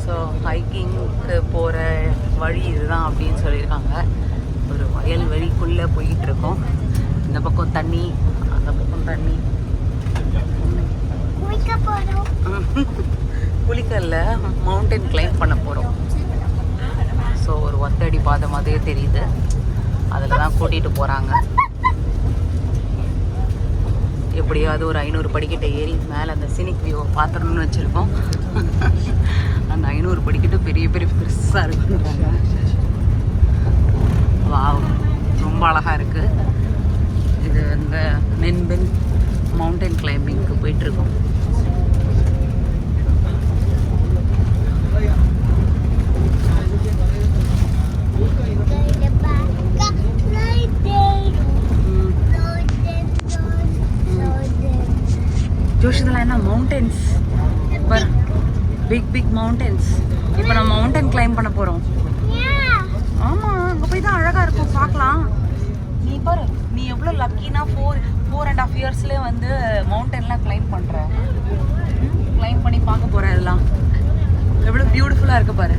So ஹைக்கிங்க்கு போகிற வழி இதுதான் அப்படின்னு சொல்லியிருக்காங்க. ஒரு வயல் வழிக்குள்ளே போயிட்டுருக்கோம். இந்த பக்கம் தண்ணி, அந்த பக்கம் தண்ணி. குளிக்கல்ல மவுண்டன் கிளைம் பண்ண போகிறோம். ஸோ ஒரு ஒத்தடி பாதை மாதிரியே தெரியுது. அதில் தான் கூட்டிகிட்டு போகிறாங்க. எப்படியாவது ஒரு 500 படிக்கிட்ட ஏறி மேலே அந்த சினிக் வியூவை பார்த்துடணும்னு வச்சுருக்கோம். அந்த 500 படிக்கிட்டு பெரிய பெரிய பெருசாக இருக்குன்றாங்க. வாவ், ரொம்ப அழகாக இருக்குது. இது இந்த நென்பின் மவுண்டன் கிளைம்பிங்க்கு போயிட்டுருக்கோம். ஜோஷ், இதெல்லாம் என்ன மவுண்டன்ஸ்? Big big mountains. இப்போ நம்ம மவுண்டன் கிளைம் பண்ண போகிறோம். ஆமாம், அங்கே போய் தான் அழகாக இருக்கும், பார்க்கலாம். நீ பாரு, நீ எவ்வளோ லக்கினா 4.5 இயர்ஸ்லேயே வந்து மவுண்டன்லாம் கிளைம் பண்ணுற. கிளைம் பண்ணி பார்க்க போகிற. இதெல்லாம் எவ்வளோ பியூட்டிஃபுல்லாக இருக்குது பாரு.